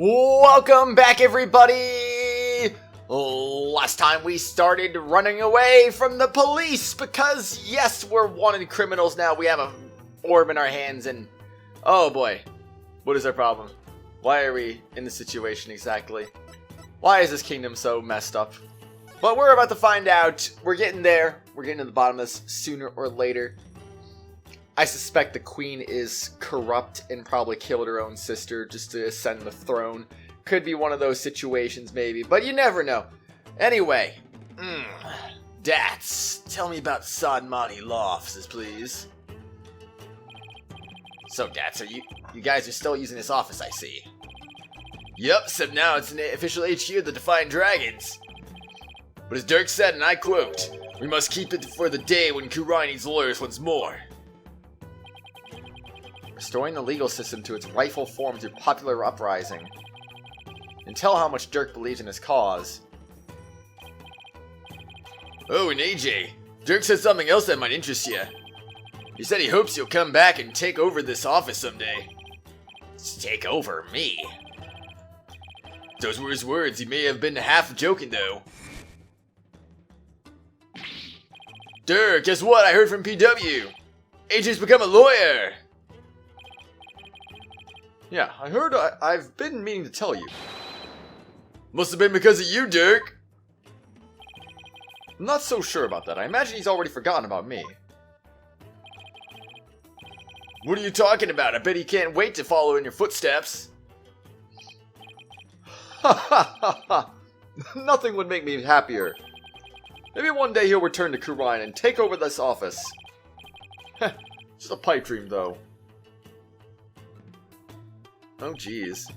Welcome back, everybody! Last time we started running away from the police because, yes, we're wanted criminals now. We have an orb in our hands and... oh boy. What is our problem? Why are we in this situation exactly? Why is this kingdom so messed up? But we're about to find out. We're getting there. We're getting to the bottom of this sooner or later. I suspect the queen is corrupt and probably killed her own sister just to ascend the throne. Could be one of those situations maybe, but you never know. Anyway, Dats, tell me about Sadmani law offices, please. So Dats, you guys are still using this office, I see. Yup, except now it's an official HQ of the Defiant Dragons. But as Dirk said, and I quote, "We must keep it for the day when Khura'in needs lawyers once more." Restoring the legal system to its rightful form through popular uprising. And tell how much Dirk believes in his cause. Oh, and AJ, Dirk said something else that might interest you. He said he hopes you'll come back and take over this office someday. Take over me? Those were his words. He may have been half joking, though. Dirk, guess what? I heard from PW. AJ's become a lawyer. Yeah, I heard. I've been meaning to tell you. Must have been because of you, Dirk. I'm not so sure about that. I imagine he's already forgotten about me. What are you talking about? I bet he can't wait to follow in your footsteps. Ha ha ha ha. Nothing would make me happier. Maybe one day he'll return to Khura'in and take over this office. Heh, just a pipe dream, though. Oh, jeez.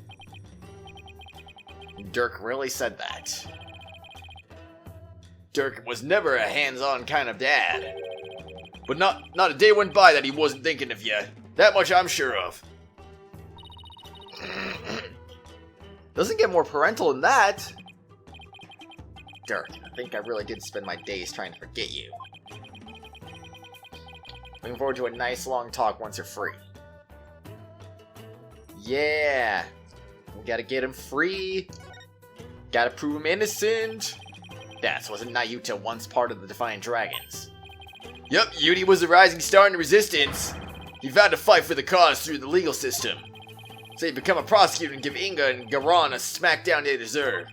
Dirk really said that. Dirk was never a hands-on kind of dad. But not a day went by that he wasn't thinking of you. That much I'm sure of. Doesn't get more parental than that. Dirk, I think I really did spend my days trying to forget you. Looking forward to a nice long talk once you're free. Yeah, we gotta get him free. Gotta prove him innocent. Wasn't Nayuta once part of the Defiant Dragons? Yup, Yudi was the rising star in the resistance. He vowed to fight for the cause through the legal system. So he'd become a prosecutor and give Inga and Garan a smackdown they deserve.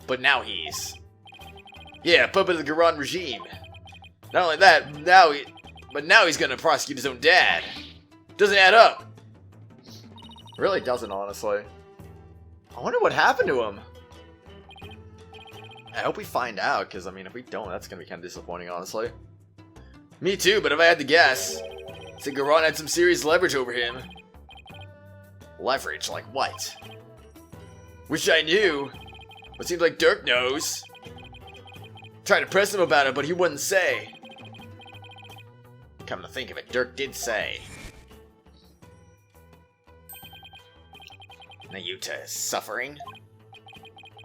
But now he's... yeah, puppet of the Garan regime. Not only that, now he's gonna prosecute his own dad. Doesn't add up. Really doesn't, honestly. I wonder what happened to him. I hope we find out, because, I mean, if we don't, that's going to be kind of disappointing, honestly. Me too, but if I had to guess, I'd say Garan had some serious leverage over him. Leverage? Like what? Wish I knew. But seems like Dirk knows. Tried to press him about it, but he wouldn't say. Come to think of it, Dirk did say. Nayuta is suffering?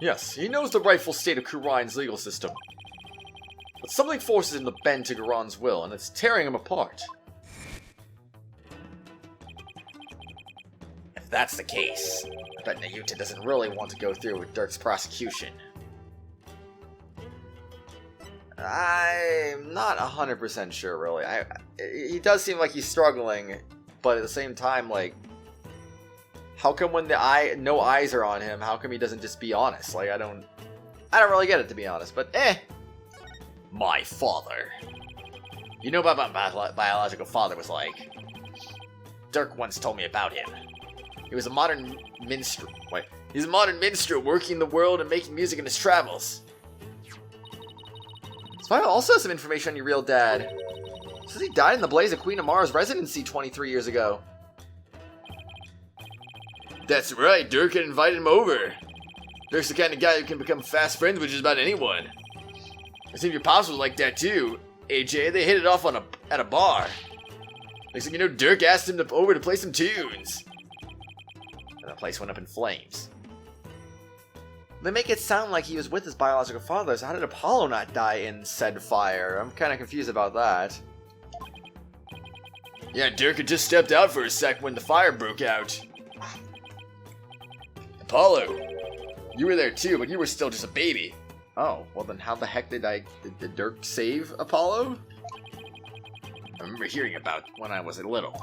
Yes, he knows the rightful state of Khura'in's legal system. But something forces him to bend to Garan's will, and it's tearing him apart. If that's the case, I bet Nayuta doesn't really want to go through with Dirk's prosecution. I'm not 100% sure, really. He does seem like he's struggling, but at the same time, like... how come when no eyes are on him, how come he doesn't just be honest? Like, I don't really get it, to be honest, but My father. You know what my biological father was like. Dirk once told me about him. He was a modern minstrel. He's a modern minstrel working the world and making music in his travels. So I also have some information on your real dad. It says he died in the blaze of Queen Amara's residency 23 years ago. That's right, Dirk had invited him over. Dirk's the kind of guy who can become fast friends with just about anyone. It seems your pops was like that too, AJ. They hit it off at a bar. Next thing you know, Dirk asked him over to play some tunes. And the place went up in flames. They make it sound like he was with his biological father, so how did Apollo not die in said fire? I'm kind of confused about that. Yeah, Dirk had just stepped out for a sec when the fire broke out. Apollo. You were there too, but you were still just a baby. Oh, well then how the heck did Dirk save Apollo? I remember hearing about when I was little.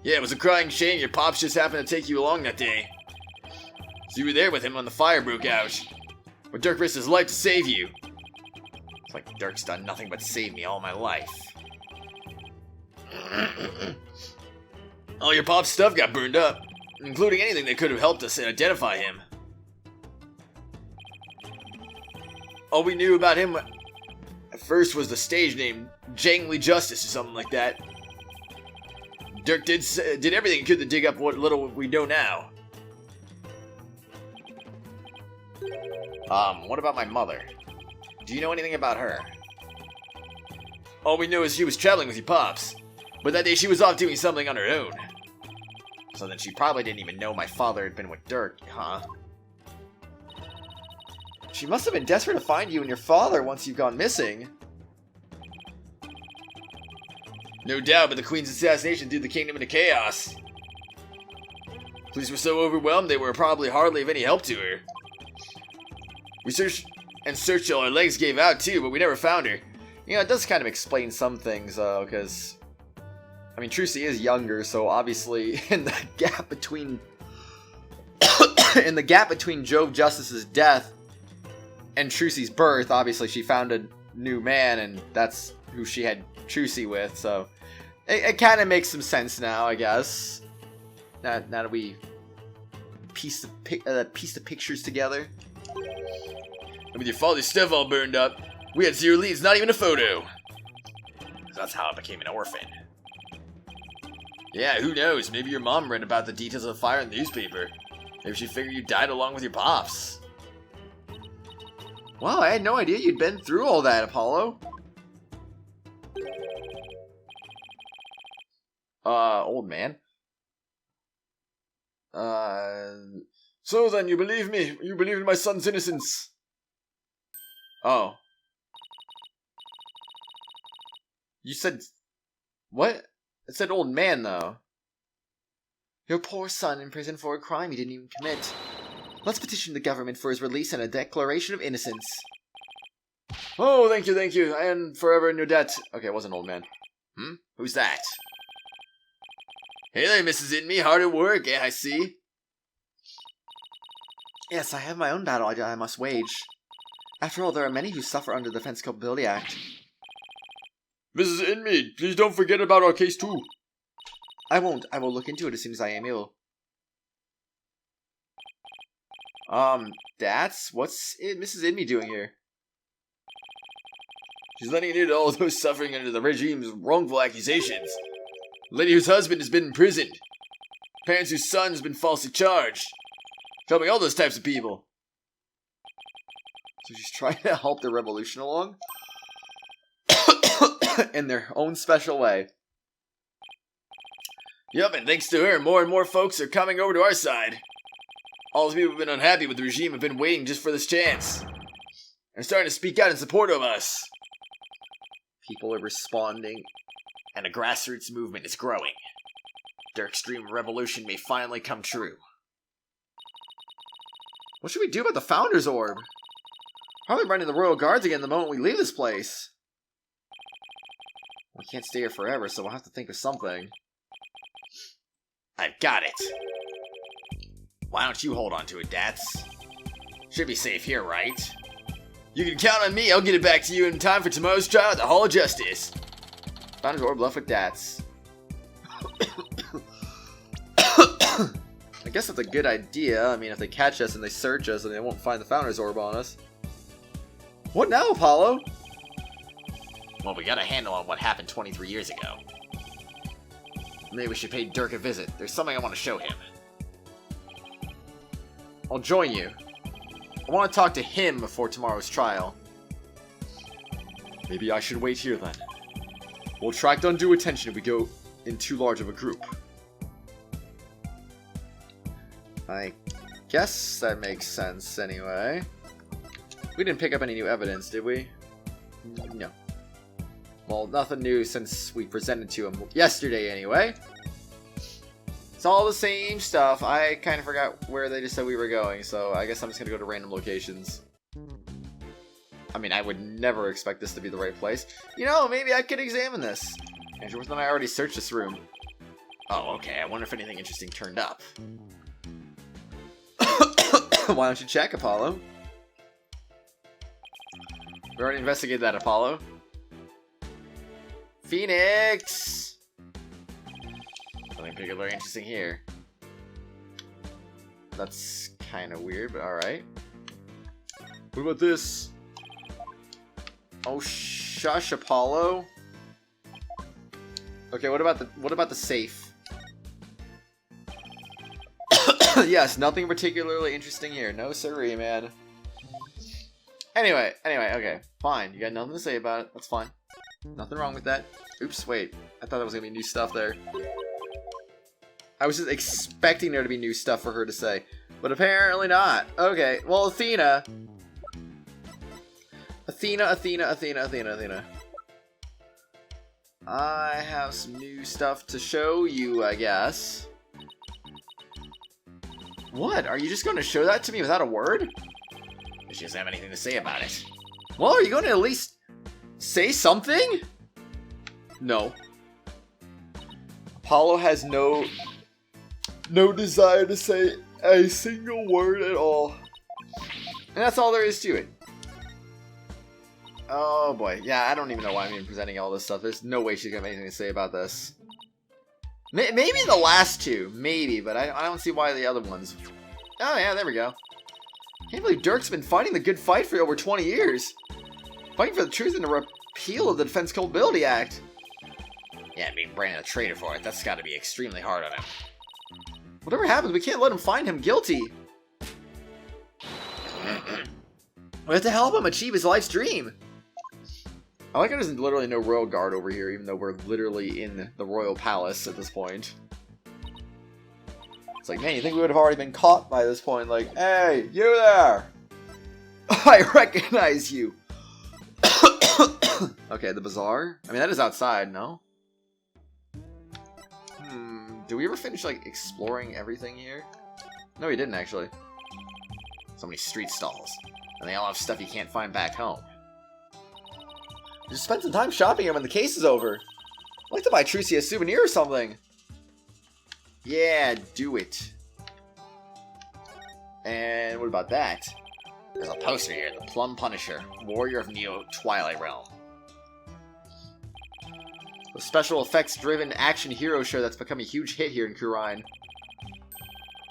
Yeah, it was a crying shame your pops just happened to take you along that day. So you were there with him when the fire broke out. But Dirk risked his life to save you. It's like Dirk's done nothing but save me all my life. All your pop's stuff got burned up, including anything that could have helped us identify him. All we knew about him at first was the stage name, Jangly Justice or something like that. Dirk did everything he could to dig up what little we know now. What about my mother? Do you know anything about her? All we know is she was traveling with your pops, but that day she was off doing something on her own. So then she probably didn't even know my father had been with Dirk, huh? She must have been desperate to find you and your father once you've gone missing. No doubt, but the Queen's assassination threw the kingdom into chaos. Police were so overwhelmed they were probably hardly of any help to her. We searched till our legs gave out too, but we never found her. You know, it does kind of explain some things, because I mean, Trucy is younger, so obviously in the gap between Jove Justice's death and Trucy's birth, obviously she found a new man, and that's who she had Trucy with, so it kind of makes some sense now, I guess. Now that we piece the pictures together. And with your father's stuff all burned up, we had zero leads, not even a photo. That's how I became an orphan. Yeah, who knows? Maybe your mom read about the details of the fire in the newspaper. Maybe she figured you died along with your pops. Wow, I had no idea you'd been through all that, Apollo. Old man. So then, you believe me? You believe in my son's innocence? Oh. You said... What? It said old man, though. Your poor son in prison for a crime he didn't even commit. Let's petition the government for his release and a declaration of innocence. Oh, thank you. I am forever in your debt. Okay, it wasn't old man. Who's that? Hey there, Mrs. Inme. Hard at work, I see. Yes, I have my own battle I must wage. After all, there are many who suffer under the Defense Culpability Act. Mrs. Inme, please don't forget about our case too. I won't. I will look into it as soon as I am able. What's Mrs. Inme doing here? She's letting in all those suffering under the regime's wrongful accusations. Lady whose husband has been imprisoned. Parents whose son has been falsely charged. Helping all those types of people. So she's trying to help the revolution along? In their own special way. Yup, and thanks to her, more and more folks are coming over to our side. All the people who've been unhappy with the regime have been waiting just for this chance. They're starting to speak out in support of us. People are responding, and a grassroots movement is growing. Their extreme revolution may finally come true. What should we do about the Founder's Orb? Probably running the Royal Guards again the moment we leave this place. We can't stay here forever, so we'll have to think of something. I've got it. Why don't you hold on to it, Dats? Should be safe here, right? You can count on me, I'll get it back to you in time for tomorrow's trial at the Hall of Justice. Founder's Orb left with Dats. I guess that's a good idea. I mean, if they catch us and they search us, then they won't find the Founder's Orb on us. What now, Apollo? Well, we got a handle on what happened 23 years ago. Maybe we should pay Dirk a visit. There's something I want to show him. I'll join you. I want to talk to him before tomorrow's trial. Maybe I should wait here then. We'll attract undue attention if we go in too large of a group. I guess that makes sense anyway. We didn't pick up any new evidence, did we? No. Well, nothing new since we presented to him yesterday anyway. It's all the same stuff. I kind of forgot where they just said we were going, so I guess I'm just gonna go to random locations. I mean, I would never expect this to be the right place. You know, maybe I could examine this. Andrew, then I already searched this room. Oh, okay. I wonder if anything interesting turned up. Why don't you check, Apollo? We already investigated that, Apollo. Phoenix! Nothing particularly interesting here. That's kind of weird, but alright. What about this? Oh, shush, Apollo. Okay, what about the safe? Yes, nothing particularly interesting here. No siree, man. Anyway, okay, fine. You got nothing to say about it. That's fine. Nothing wrong with that. Oops, wait. I thought there was gonna be new stuff there. I was just expecting there to be new stuff for her to say, but apparently not. Okay, well, Athena. I have some new stuff to show you, I guess. What? Are you just going to show that to me without a word? She doesn't have anything to say about it. Well, are you going to at least say something? No. Apollo has no desire to say a single word at all. And that's all there is to it. Oh boy, yeah, I don't even know why I'm even presenting all this stuff. There's no way she's gonna have anything to say about this. Maybe the last two, maybe, but I don't see why the other ones. Oh yeah, there we go. Can't believe Dirk's been fighting the good fight for over 20 years. Fighting for the truth and the repeal of the Defense Culpability Act. Yeah, being branded a traitor for it, that's gotta be extremely hard on him. Whatever happens, we can't let him find him guilty. We have to help him achieve his life's dream. I like how there's literally no royal guard over here, even though we're literally in the royal palace at this point. It's like, man, you think we would have already been caught by this point? Like, hey, you there! I recognize you! Okay, the bazaar? I mean, that is outside, no? Do we ever finish, like, exploring everything here? No, we didn't, actually. So many street stalls. And they all have stuff you can't find back home. Just spend some time shopping here when the case is over. I'd like to buy Trucy a souvenir or something. Yeah, do it. And what about that? There's a poster here, the Plum Punisher, Warrior of Neo Twilight Realm. The special effects-driven action hero show that's become a huge hit here in Khura'in.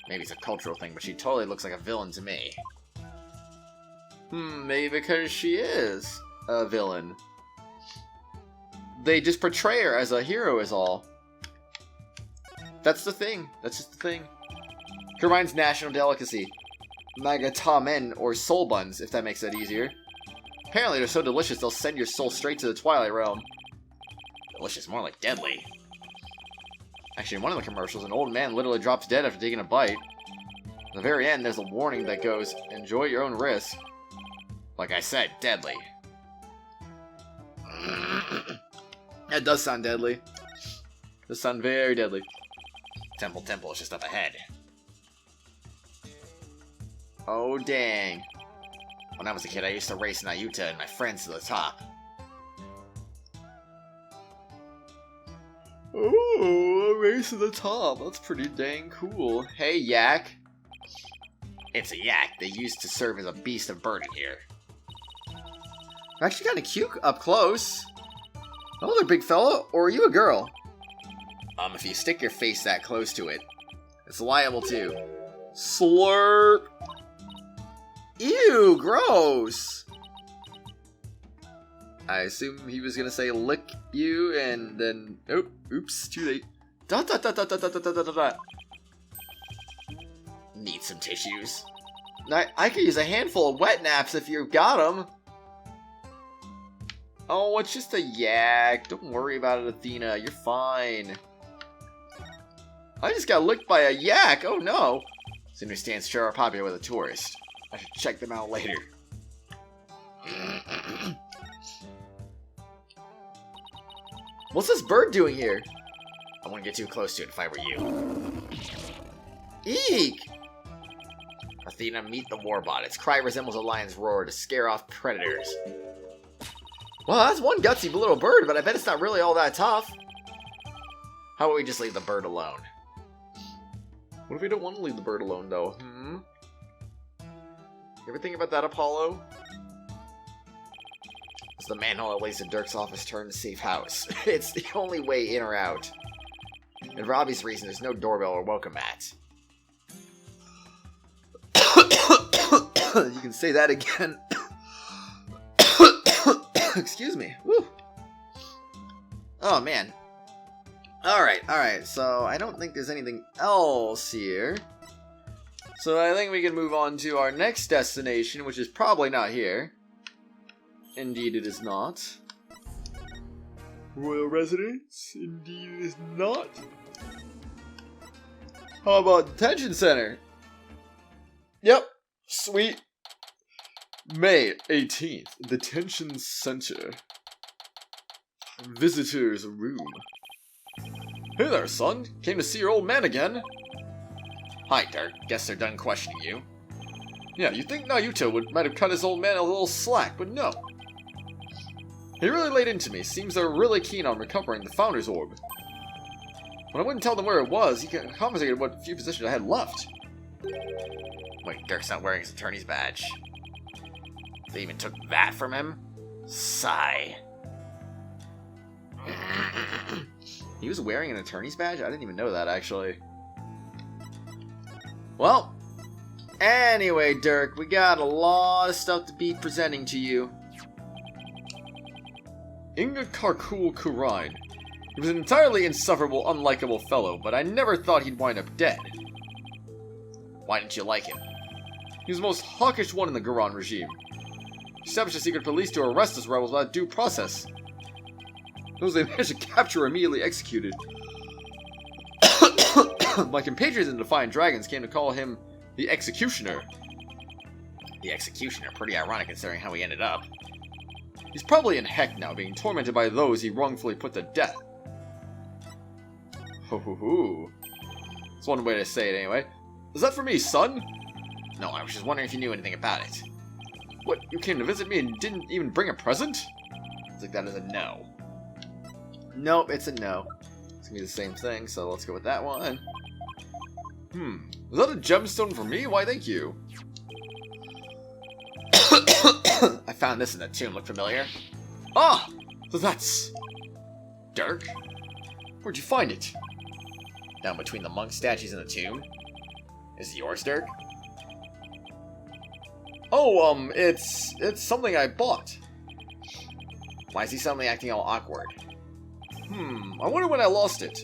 Maybe it's a cultural thing, but she totally looks like a villain to me. Maybe because she is a villain. They just portray her as a hero is all. That's the thing. That's just the thing. Khura'in's national delicacy. Magatamen, or soul buns, if that makes it easier. Apparently they're so delicious they'll send your soul straight to the Twilight Realm. Delicious, more like deadly. Actually, in one of the commercials, an old man literally drops dead after taking a bite. At the very end, there's a warning that goes, enjoy your own risk. Like I said, deadly. That does sound deadly. Does sound very deadly. Temple is just up ahead. Oh, dang. When I was a kid, I used to race in Ayuta and my friends to the top. Oh, a race to the top. That's pretty dang cool. Hey, yak. It's a yak they used to serve as a beast of burden here. I'm actually kind of cute up close. Hello there, big fella. Or are you a girl? If you stick your face that close to it, it's liable to slurp. Ew, gross. I assume he was gonna say lick you, and then oops, too late. Dot. Need some tissues. I could use a handful of wet naps if you've got them. Oh, it's just a yak. Don't worry about it, Athena. You're fine. I just got licked by a yak. Oh no. Senior stands sure are popular with a tourist. I should check them out later. What's this bird doing here? I wouldn't get too close to it if I were you. Eek! Athena, meet the warbot. Its cry resembles a lion's roar to scare off predators. Well, that's one gutsy little bird, but I bet it's not really all that tough. How about we just leave the bird alone? What if we don't want to leave the bird alone, though? You ever think about that, Apollo? As the manhole that leads to Dirk's office turned safe house. It's the only way in or out. And for obvious reasons, there's no doorbell or welcome mat. You can say that again. Excuse me. Woo. Oh, man. Alright, so I don't think there's anything else here. So I think we can move on to our next destination, which is probably not here. Indeed it is not. Royal residence? Indeed it is not. How about detention center? Yep, sweet. May 18th, detention center. Visitor's room. Hey there, son. Came to see your old man again. Hi, Dirk. Guess they're done questioning you. Yeah, you'd think Naruto might have cut his old man a little slack, but no. He really laid into me. Seems they're really keen on recovering the Founder's Orb. When I wouldn't tell them where it was, he confiscated what few possessions I had left. Wait, Dirk's not wearing his attorney's badge. They even took that from him? Sigh. He was wearing an attorney's badge? I didn't even know that, actually. Well, anyway, Dirk, we got a lot of stuff to be presenting to you. Khura'in. He was an entirely insufferable, unlikable fellow, but I never thought he'd wind up dead. Why didn't you like him? He was the most hawkish one in the Khura'in regime. He established a secret police to arrest us rebels without due process. Those they managed to capture were immediately executed. My compatriots in the Defiant Dragons came to call him the Executioner. The Executioner? Pretty ironic considering how he ended up. He's probably in heck now, being tormented by those he wrongfully put to death. Ho ho ho. That's one way to say it anyway. Is that for me, son? No, I was just wondering if you knew anything about it. What, you came to visit me and didn't even bring a present? It's like that is a no. Nope, it's a no. It's gonna be the same thing, so let's go with that one. Is that a gemstone for me? Why, thank you. I found this in the tomb. Look familiar? Ah! So that's... Dirk? Where'd you find it? Down between the monk statues in the tomb. Is it yours, Dirk? Oh, it's something I bought. Why is he suddenly acting all awkward? I wonder when I lost it.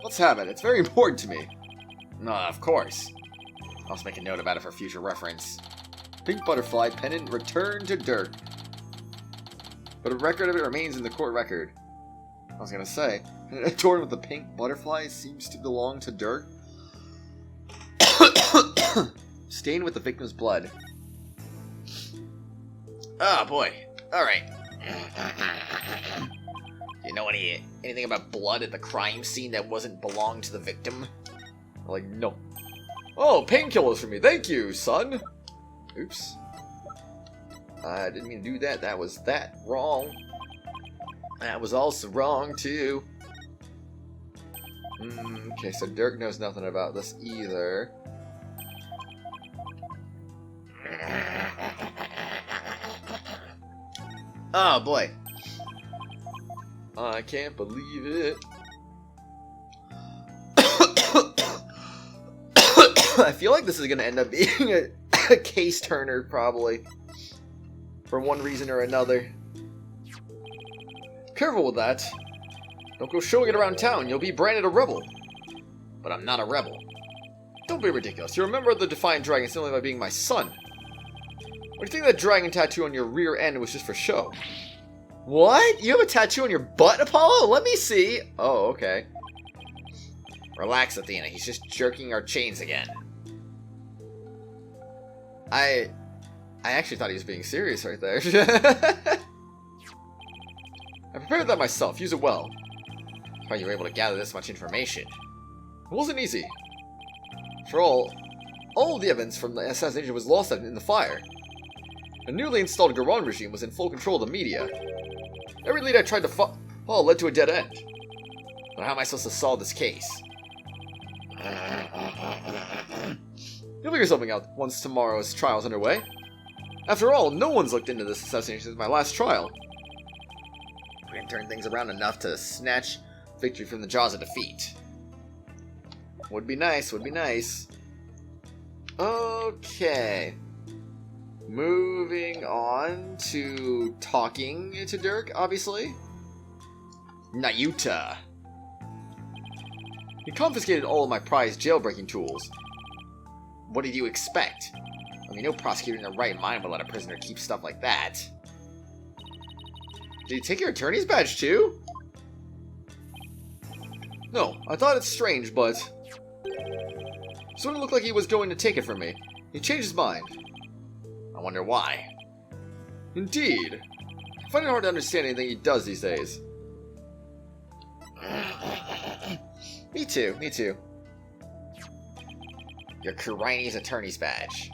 Let's have it. It's very important to me. No, of course. I'll just make a note about it for future reference. Pink butterfly pendant returned to Dirk. But a record of it remains in the court record. I was gonna say, adorned with the pink butterfly seems to belong to Dirk. Stained with the victim's blood. Oh boy. Alright. You know anything about blood at the crime scene that wasn't belonged to the victim? Like, no. Oh, painkillers for me. Thank you, son. Oops. I didn't mean to do that. That was wrong. That was also wrong, too. Okay, so Dirk knows nothing about this either. Oh, boy. I can't believe it. I feel like this is going to end up being a case turner, probably. For one reason or another. Careful with that. Don't go showing it around town. You'll be branded a rebel. But I'm not a rebel. Don't be ridiculous. You're a member of the Defiant Dragons simply by being my son. What do you think that dragon tattoo on your rear end was just for show? What? You have a tattoo on your butt, Apollo? Let me see. Oh, okay. Relax, Athena. He's just jerking our chains again. I actually thought he was being serious right there. I prepared that myself. Use it well. How you were able to gather this much information. It wasn't easy. For all the evidence from the assassination was lost in the fire. A newly installed Garon regime was in full control of the media. Every lead I tried to follow led to a dead end. But how am I supposed to solve this case? You'll figure something out once tomorrow's trial's underway. After all, no one's looked into this assassination since my last trial. We can turn things around enough to snatch victory from the jaws of defeat. Would be nice, would be nice. Okay. Moving on to talking to Dirk, obviously. Nayuta. You confiscated all of my prized jailbreaking tools. What did you expect? I mean, no prosecutor in their right mind would let a prisoner keep stuff like that. Did you take your attorney's badge too? No, I thought it's strange, but... Sort of looked like he was going to take it from me. He changed his mind. I wonder why. Indeed. I find it hard to understand anything he does these days. Me too, me too. Your Khura'in's attorney's badge.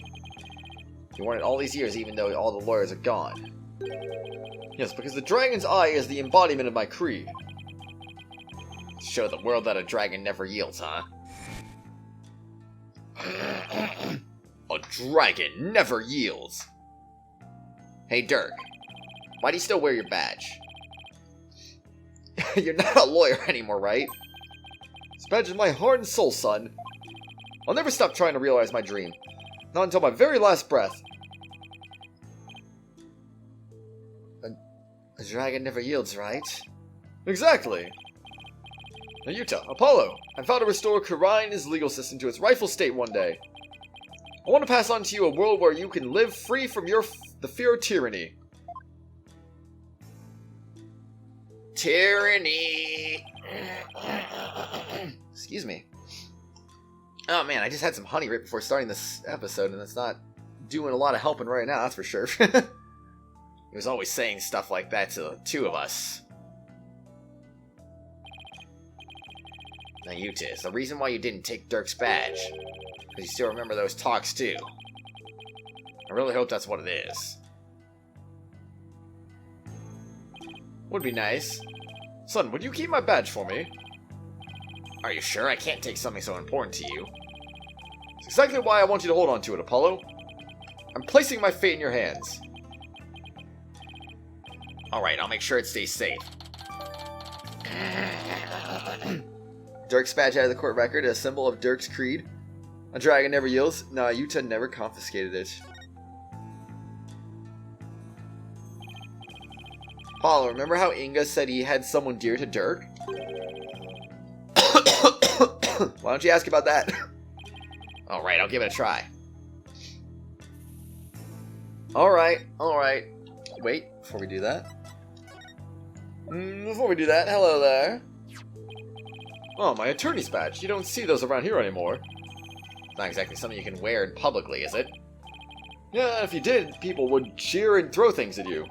You worn it all these years even though all the lawyers are gone. Yes, because the dragon's eye is the embodiment of my creed. Show the world that a dragon never yields, huh? A dragon never yields. Hey, Dirk. Why do you still wear your badge? You're not a lawyer anymore, right? This badge is my heart and soul, son. I'll never stop trying to realize my dream. Not until my very last breath. A dragon never yields, right? Exactly. Nayuta, Apollo, I vow to restore Khura'in's legal system to its rightful state one day. I want to pass on to you a world where you can live free from the fear of tyranny. Tyranny! Excuse me. Oh man, I just had some honey right before starting this episode, and it's not doing a lot of helping right now, that's for sure. He was always saying stuff like that to the two of us. Nayuta, it's the reason why you didn't take Dirk's badge. Because you still remember those talks too. I really hope that's what it is. Would be nice. Son, would you keep my badge for me? Are you sure? I can't take something so important to you. It's exactly why I want you to hold on to it, Apollo. I'm placing my fate in your hands. Alright, I'll make sure it stays safe. Dirk's badge out of the court record, a symbol of Dirk's creed. A dragon never yields. Nayuta never confiscated it. Apollo, remember how Inga said he had someone dear to Dirk? Why don't you ask about that? Alright, I'll give it a try. Alright. Wait, before we do that. Hello there. Oh, my attorney's badge. You don't see those around here anymore. Not exactly something you can wear publicly, is it? Yeah, if you did, people would cheer and throw things at you.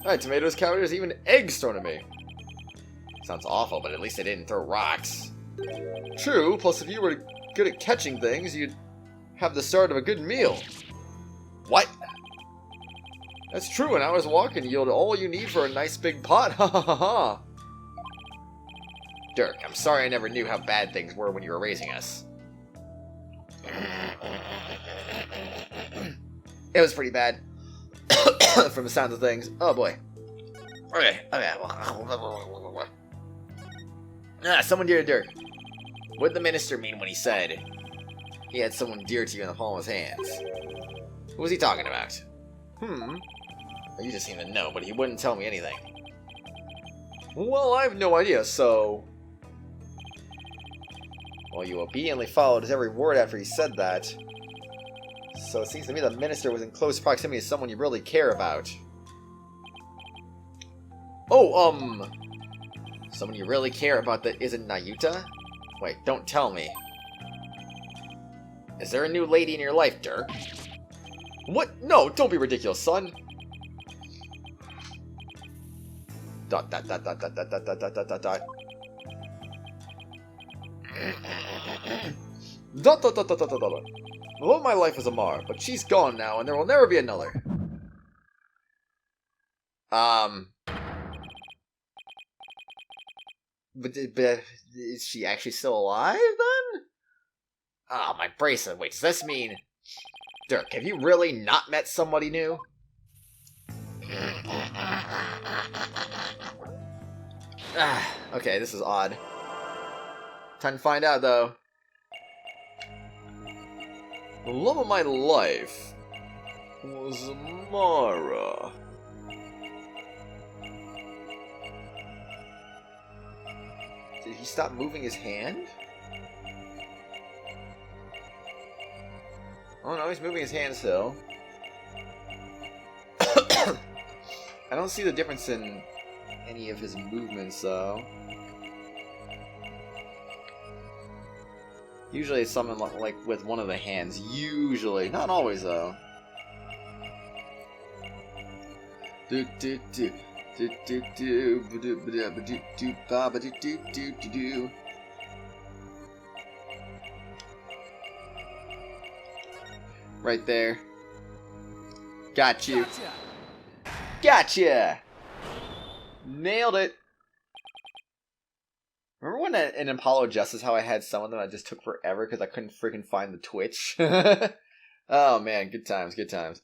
I had tomatoes, cowards, even eggs thrown at me. Sounds awful, but at least they didn't throw rocks. True, plus if you were good at catching things, you'd have the start of a good meal. What? That's true, an hour's walk can yield all you need for a nice big pot. Ha ha ha ha. Dirk, I'm sorry I never knew how bad things were when you were raising us. It was pretty bad. From the sounds of things. Oh boy. Okay. Someone dear to Dirk. What did the minister mean when he said he had someone dear to you in the palm of his hands? What was he talking about? You just seem to know, but he wouldn't tell me anything. Well, I have no idea, so... Well, you obediently followed his every word after he said that. So it seems to me the minister was in close proximity to someone you really care about. Oh, someone you really care about that isn't Nayuta? Wait, don't tell me. Is there a new lady in your life, Dirk? What? No, don't be ridiculous, son. ... Dot dot dot dot dot dot dot. I love my life as a Mar, but she's gone now, and there will never be another. But is she actually still alive, then? Ah, my bracelet. Wait, does this mean... Dirk, have you really not met somebody new? Okay, this is odd. Time to find out, though. The love of my life was Mara. Did he stop moving his hand? Oh no, he's moving his hand still. I don't see the difference in any of his movements, though. Usually it's something like with one of the hands. Usually. Not always, though. Right there. Got you. Gotcha! Nailed it! Remember when in Apollo Justice how I had some of them that just took forever because I couldn't freaking find the Twitch? Oh man, good times, good times.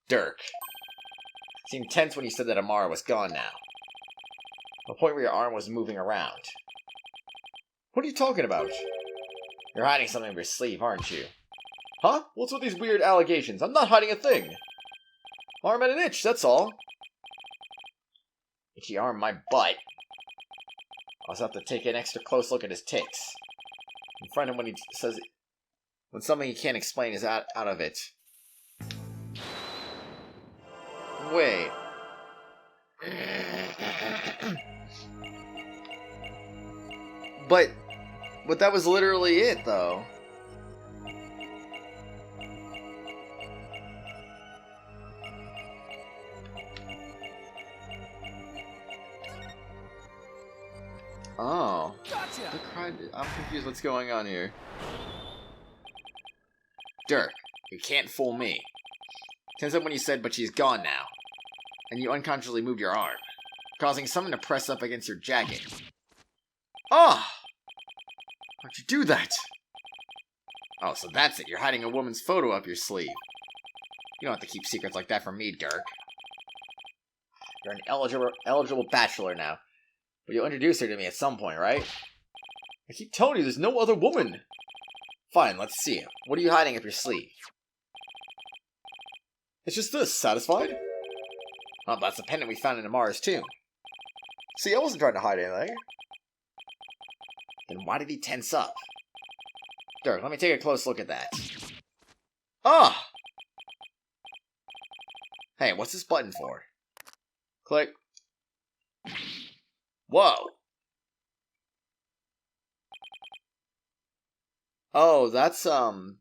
Dirk. Seemed tense when you said that Amara was gone now. The point where your arm was moving around. What are you talking about? You're hiding something up your sleeve, aren't you? Huh? What's with these weird allegations? I'm not hiding a thing! Arm at an itch, that's all. Itchy arm, my butt. I'll also have to take an extra close look at his ticks. Confront him when he says... when something he can't explain is out of it. Wait. But that was literally it, though. Oh. Gotcha. I'm confused what's going on here. Dirk, you can't fool me. Turns out when you said, but she's gone now. And you unconsciously moved your arm, causing someone to press up against your jacket. Oh! How'd you do that? Oh, so that's it. You're hiding a woman's photo up your sleeve. You don't have to keep secrets like that from me, Dirk. You're an eligible bachelor now. But you'll introduce her to me at some point, right? I keep telling you there's no other woman. Fine, let's see. What are you hiding up your sleeve? It's just this. Satisfied? Oh, that's the pendant we found in Amara's tomb. See, I wasn't trying to hide anything. Then why did he tense up? Dirk, let me take a close look at that. Ah! Hey, what's this button for? Click. Whoa! Oh, that's, I'm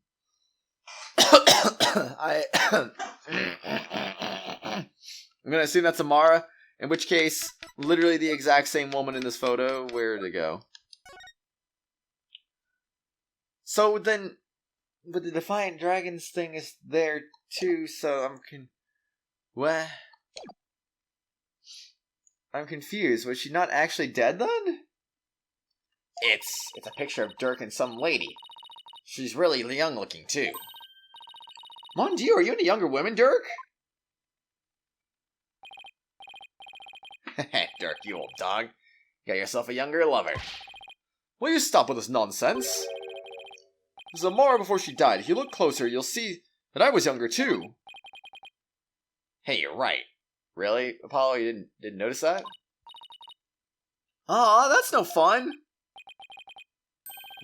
gonna assume that's Amara, in which case, literally the exact same woman in this photo. Where did it go? So then, but the Defiant Dragons thing is there too, so what? I'm confused. Was she not actually dead then? It's a picture of Dirk and some lady. She's really young looking too. Mon Dieu, are you into younger women, Dirk? Dirk, you old dog. You got yourself a younger lover. Will you stop with this nonsense? This is Amara before she died. If you look closer, you'll see that I was younger too. Hey, you're right. Really, Apollo? You didn't notice that? Aw, that's no fun!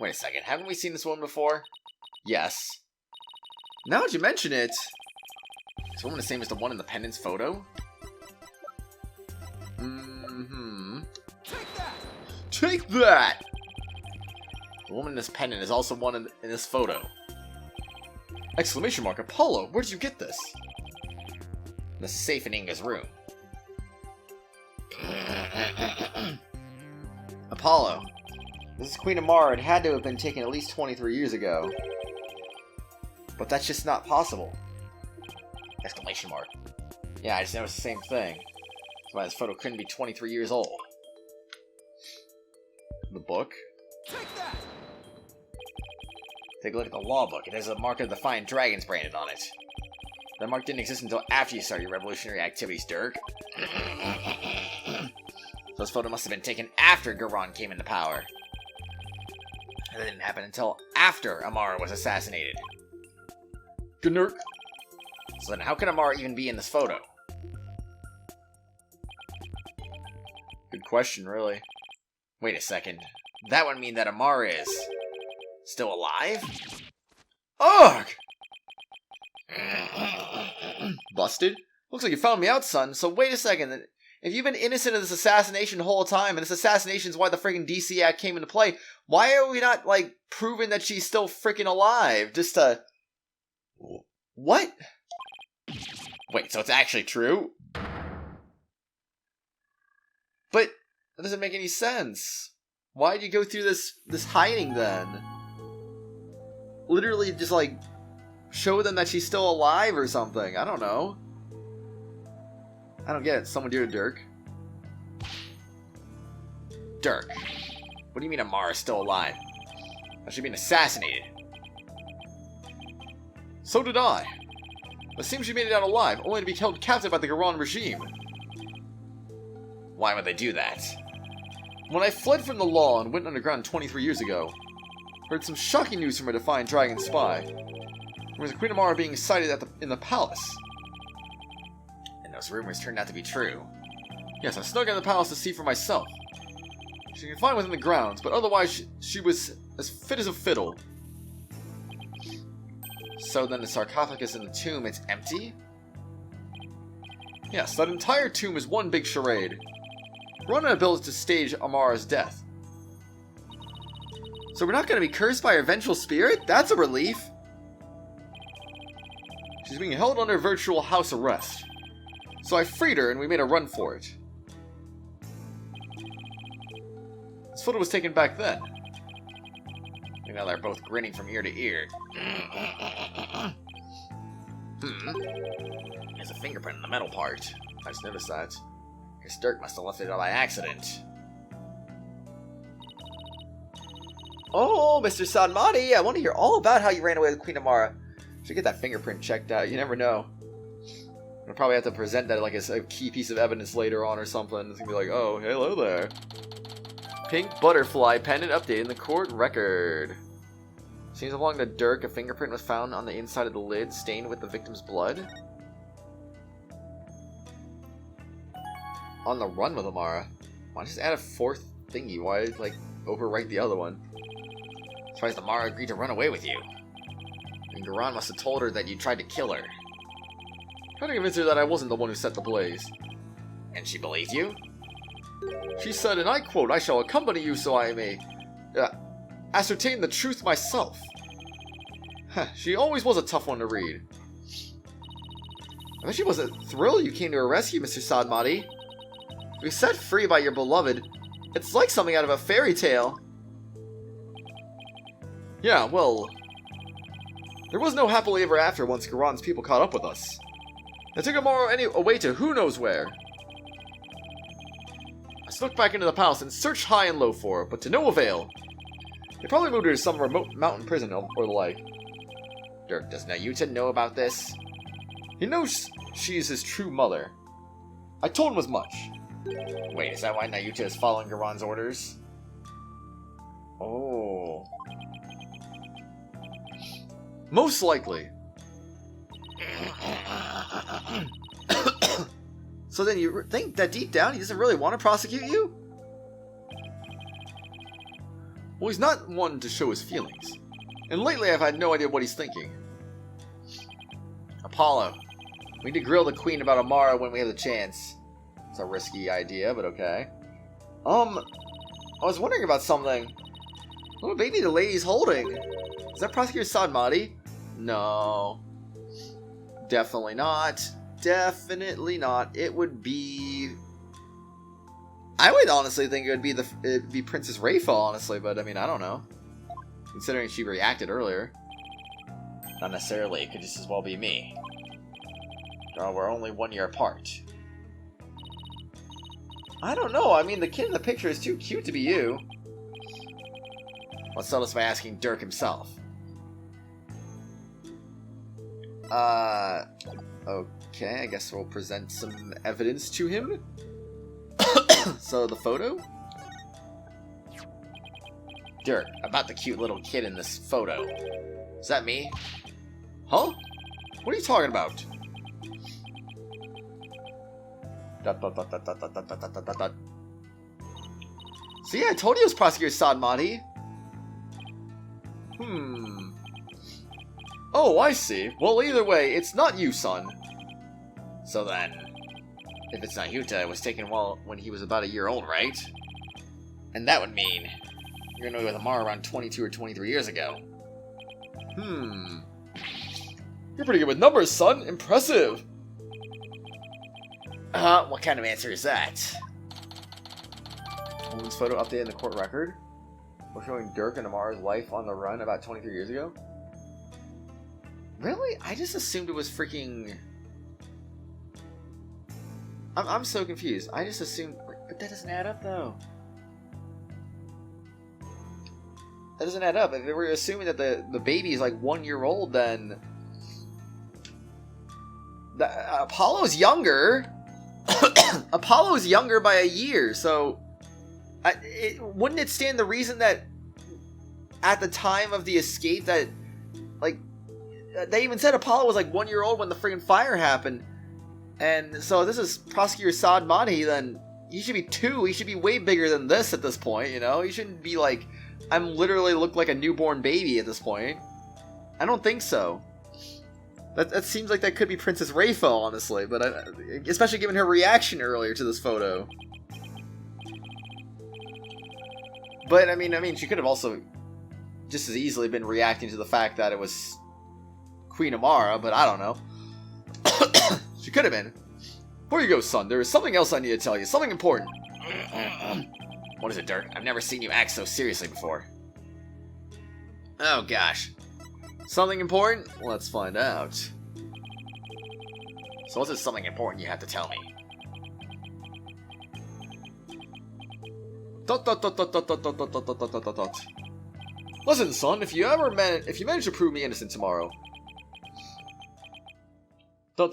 Wait a second, haven't we seen this woman before? Yes. Now that you mention it... Is this woman the same as the one in the pendant's photo? Mm-hmm. Take that! Take that! The woman in this pendant is also one in this photo. Exclamation mark, Apollo, where did you get this? The safe in Inga's room. Apollo. This is Queen Amara. It had to have been taken at least 23 years ago. But that's just not possible. Exclamation mark. Yeah, I just noticed the same thing. That's why this photo couldn't be 23 years old. The book? Take that! Take a look at the law book. It has a mark of the Defiant Dragons branded on it. That mark didn't exist until after you started your revolutionary activities, Dirk. So this photo must have been taken after Khura'in came into power. And that didn't happen until after Amara was assassinated. Gnurk. So then how can Amara even be in this photo? Good question, really. Wait a second. That would mean that Amara is still alive? Ugh! Busted? Looks like you found me out, son. So wait a second. If you've been innocent of this assassination the whole time, and this assassination is why the freaking DC Act came into play, why are we not, like, proving that she's still freaking alive? Just to... What? Wait, so it's actually true? But that doesn't make any sense. Why'd you go through this hiding then? Literally just, like, show them that she's still alive or something. I don't know. I don't get it. Someone do it, Dirk. Dirk. What do you mean Amara's still alive? She's been assassinated. So did I. But it seems she made it out alive, only to be held captive by the Khura'in regime. Why would they do that? When I fled from the law and went underground 23 years ago, heard some shocking news from a Defiant Dragon spy. There was a Queen Amara being sighted in the palace. And those rumors turned out to be true. Yes, I snuck in the palace to see for myself. She was confined within the grounds, but otherwise she was as fit as a fiddle. So then the sarcophagus in the tomb, it's empty? Yes, that entire tomb is one big charade. Rona built it to stage Amara's death. So we're not going to be cursed by her vengeful spirit? That's a relief. She's being held under virtual house arrest. So I freed her and we made a run for it. This photo was taken back then. And now they're both grinning from ear to ear. There's a fingerprint in the metal part. I just noticed that. His Dirk must have left it by accident. Oh, Mr. Sanmati, I want to hear all about how you ran away with Queen Amara. Should get that fingerprint checked out. You never know. I'll probably have to present that like a key piece of evidence later on or something. It's gonna be like, oh, hello there. Pink butterfly pendant update in the court record. Seems along the Dirk, a fingerprint was found on the inside of the lid, stained with the victim's blood. On the run with Amara. Why just add a fourth thingy? Why, like, overwrite the other one? Surprised Amara agreed to run away with you. And Khura'in must have told her that you tried to kill her. Trying to convince her that I wasn't the one who set the blaze. And she believed you? She said, and I quote, I shall accompany you so I may ascertain the truth myself. She always was a tough one to read. I bet she wasn't thrilled you came to her rescue, Mr. Sadmati. To be set free by your beloved, it's like something out of a fairy tale. Yeah, well, there was no happily ever after once Khura'in's people caught up with us. They took Amara away to who knows where. I snuck back into the palace and searched high and low for her, but to no avail. They probably moved her to some remote mountain prison or the like. Dirk, does Nayuta know about this? He knows she's his true mother. I told him as much. Wait, is that why Nayuta is following Khura'in's orders? Oh. Most likely. So then you think that deep down he doesn't really want to prosecute you? Well, he's not one to show his feelings. And lately I've had no idea what he's thinking. Apollo, we need to grill the queen about Amara when we have the chance. It's a risky idea, but okay. I was wondering about something. What baby the lady's holding? Is that Prosecutor Sadmati? No. Definitely not. Definitely not. It would be... I would honestly think it'd be Princess Rayfa, honestly, but I mean, I don't know. Considering she reacted earlier. Not necessarily, it could just as well be me. We're only 1 year apart. I don't know, I mean, the kid in the picture is too cute to be you. Let's settle this by asking Dirk himself. Okay, I guess we'll present some evidence to him. So, the photo? Dirk, about the cute little kid in this photo. Is that me? Huh? What are you talking about? See, I told you it was Prosecutor Sadmati. Oh, I see. Well, either way, it's not you, son. So then, if it's not Yuta, it was taken when he was about a year old, right? And that would mean you're gonna be with Amara around 22 or 23 years ago. You're pretty good with numbers, son. Impressive. What kind of answer is that? Woman's photo updated in the court record. We're showing Dirk and Amara's life on the run about 23 years ago. Really? I just assumed it was freaking... I'm so confused. I just assumed... But that doesn't add up, though. That doesn't add up. If we're assuming that the baby is like 1 year old, then... Apollo's younger. Apollo's younger by a year, so... wouldn't it stand the reason that at the time of the escape that, like, they even said Apollo was like 1 year old when the friggin' fire happened, and so this is Prosecutor Sadmati, then he should be 2, he should be way bigger than this at this point, you know? He shouldn't be like, I'm literally look like a newborn baby at this point. I don't think so. That seems like that could be Princess Rayfo, honestly, but especially given her reaction earlier to this photo. But, I mean, she could have also just as easily been reacting to the fact that it was Queen Amara, but I don't know. She could have been. Before you go, son, there is something else I need to tell you. Something important. What is it, Dirk? I've never seen you act so seriously before. Oh, gosh. Something important? Let's find out. So what's this something important you have to tell me? Listen, son, if you manage to prove me innocent tomorrow. I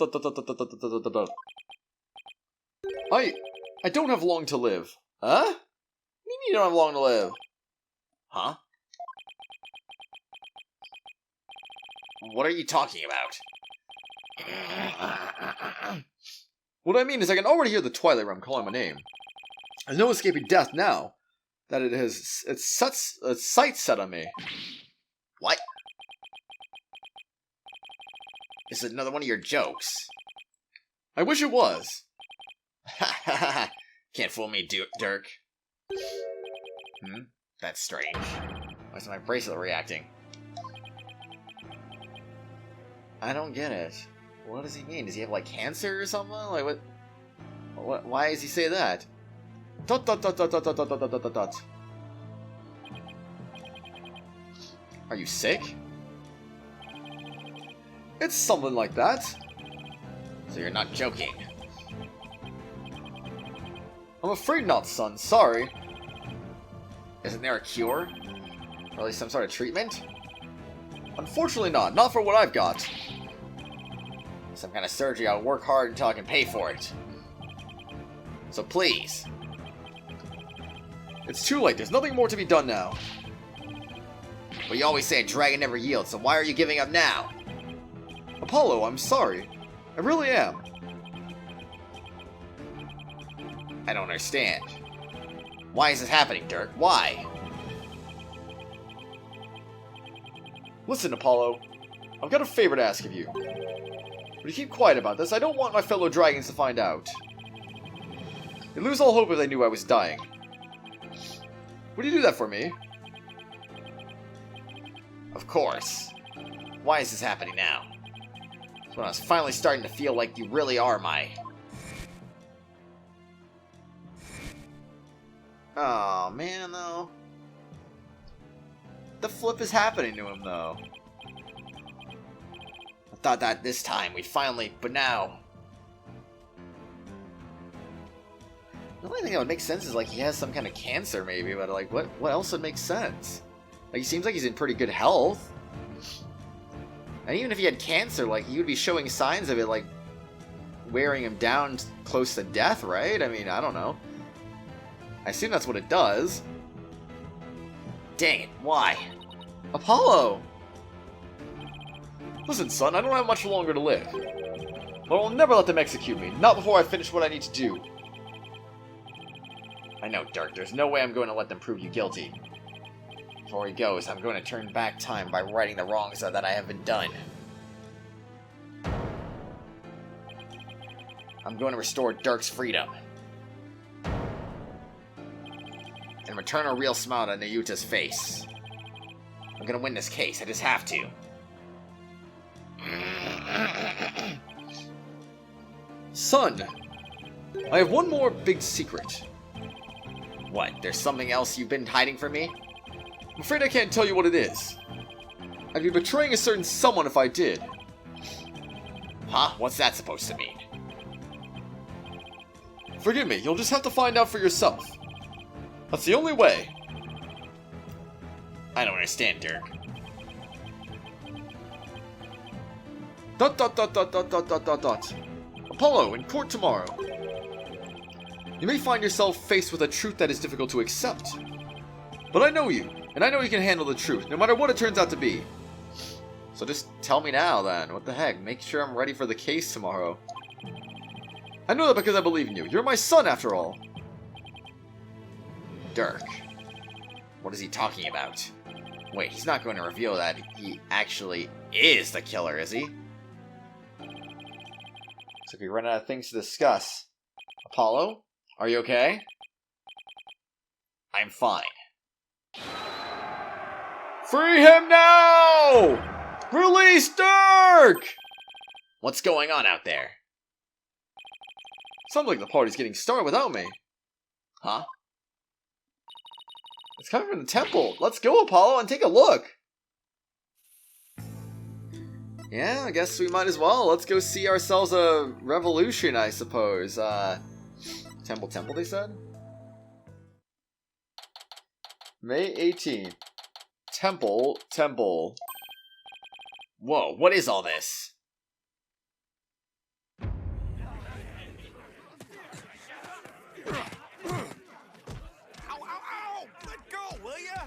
don't have long to live. Huh? What do you mean you don't have long to live? Huh? What are you talking about? What I mean is I can already hear the Twilight Realm calling my name. There's no escaping death now that it has its sights set on me. What? Is it another one of your jokes? I wish it was. Can't fool me, Dirk. That's strange. Why is my bracelet reacting? I don't get it. What does he mean? Does he have, like, cancer or something? Like, what? Why does he say that? ... Are you sick? It's something like that. So you're not joking. I'm afraid not, son. Sorry. Isn't there a cure? Or at least some sort of treatment? Unfortunately not. Not for what I've got. Some kind of surgery I'll work hard until I can pay for it. So please. It's too late. There's nothing more to be done now. But you always say a dragon never yields, so why are you giving up now? Apollo, I'm sorry. I really am. I don't understand. Why is this happening, Dirk? Why? Listen, Apollo. I've got a favor to ask of you. But you keep quiet about this. I don't want my fellow dragons to find out. They'd lose all hope if they knew I was dying. Would you do that for me? Of course. Why is this happening now? It's when I was finally starting to feel like you really are my... Oh man, though. The flip is happening to him, though. thought that this time we'd finally, but now... The only thing that would make sense is, like, he has some kind of cancer, maybe, but, like, what else would make sense? Like, he seems like he's in pretty good health. And even if he had cancer, like, he would be showing signs of it, like, wearing him down close to death, right? I mean, I don't know. I assume that's what it does. Dang it, why? Apollo! Listen, son, I don't have much longer to live. But I'll never let them execute me, not before I finish what I need to do. I know, Dirk, there's no way I'm going to let them prove you guilty. Before he goes, I'm going to turn back time by righting the wrongs that I haven't done. I'm going to restore Dirk's freedom. And return a real smile to Nayuta's face. I'm going to win this case, I just have to. Son, I have one more big secret. What, there's something else you've been hiding from me? I'm afraid I can't tell you what it is. I'd be betraying a certain someone if I did. Huh? What's that supposed to mean? Forgive me, you'll just have to find out for yourself. That's the only way. I don't understand, Dirk. ... Apollo, in court tomorrow. You may find yourself faced with a truth that is difficult to accept. But I know you, and I know you can handle the truth, no matter what it turns out to be. So just tell me now, then. What the heck? Make sure I'm ready for the case tomorrow. I know that because I believe in you. You're my son, after all. Dirk. What is he talking about? Wait, he's not going to reveal that he actually is the killer, is he? So we run out of things to discuss. Apollo? Are you okay? I'm fine. Free him now! Release Dirk! What's going on out there? Sounds like the party's getting started without me. Huh? It's coming from the temple. Let's go, Apollo, and take a look. Yeah, I guess we might as well. Let's go see ourselves a revolution, I suppose. Temple, they said? May 18th. Temple. Whoa, what is all this? Ow! Let go, will ya?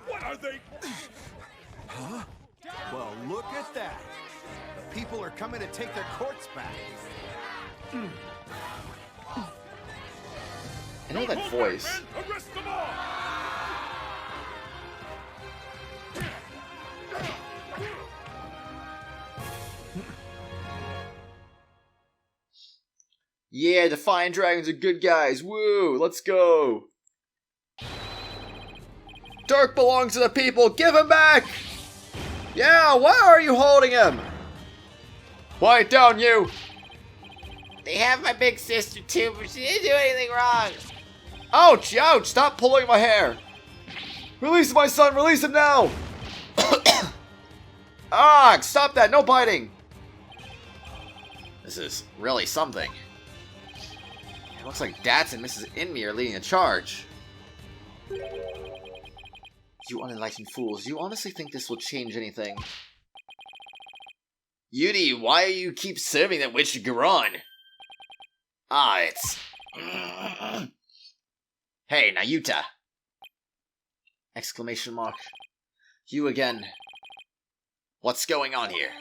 What are they? Huh? Well, look at that. The people are coming to take their courts back. I know that voice. Arrest them all! Yeah, Defiant Dragons are good guys. Woo, let's go. Dirk belongs to the people. Give him back. Yeah, why are you holding him? Quiet down, you. They have my big sister too, but she didn't do anything wrong. Ouch, ouch, stop pulling my hair. Release my son, release him now. Ah, stop that, no biting. This is really something. It looks like Dats and Mrs. Inme are leading a charge. You unenlightened fools, do you honestly think this will change anything? Yudi, why do you keep serving that witch Garon? Ah, it's... Hey, Nayuta! Exclamation mark. You again. What's going on here?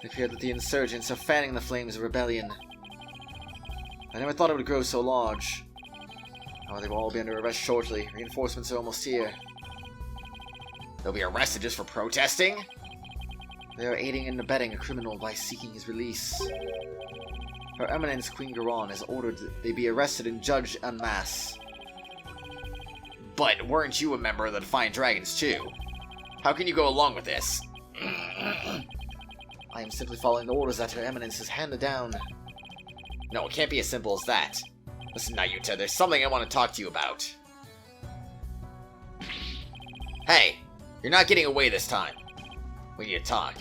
It appeared that the insurgents are fanning the flames of rebellion. I never thought it would grow so large. Oh, they will all be under arrest shortly. Reinforcements are almost here. They'll be arrested just for protesting? They are aiding and abetting a criminal by seeking his release. Her Eminence Queen Garon has ordered that they be arrested and judged en masse. But weren't you a member of the Defiant Dragons too? How can you go along with this? I am simply following the orders that Her Eminence has handed down. No, it can't be as simple as that. Listen, Nayuta, there's something I want to talk to you about. Hey, you're not getting away this time. We need to talk.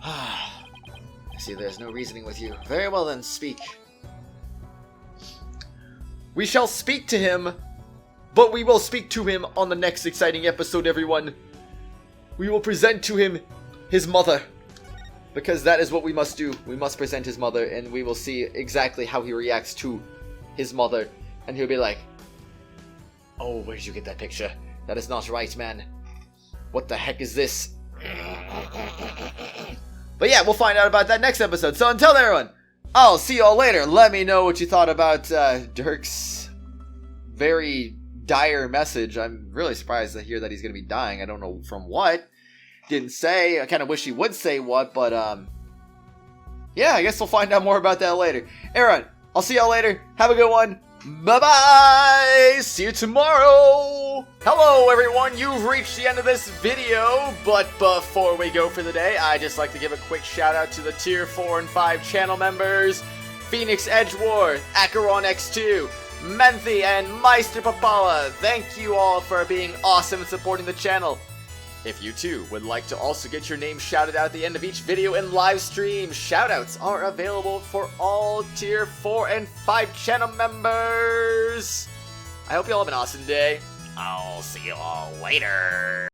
I see there's no reasoning with you. Very well then, speak. We shall speak to him, but we will speak to him on the next exciting episode, everyone. We will present to him his mother. Because that is what we must do. We must present his mother, and we will see exactly how he reacts to his mother. And he'll be like, oh, where did you get that picture? That is not right, man. What the heck is this? But yeah, we'll find out about that next episode. So until then, everyone, I'll see y'all later. Let me know what you thought about Dirk's very dire message. I'm really surprised to hear that he's going to be dying. I don't know from what. Didn't say. I kind of wish he would say what, but yeah, I guess we'll find out more about that later. Everyone, I'll see y'all later. Have a good one. Bye-bye! See you tomorrow! Hello, everyone! You've reached the end of this video, but before we go for the day, I'd just like to give a quick shout-out to the Tier 4 and 5 channel members, Phoenix Edgeward, Acheron X2, Menthy, and Meister Papala. Thank you all for being awesome and supporting the channel. If you too would like to also get your name shouted out at the end of each video and live stream, shoutouts are available for all Tier 4 and 5 channel members. I hope you all have an awesome day. I'll see you all later.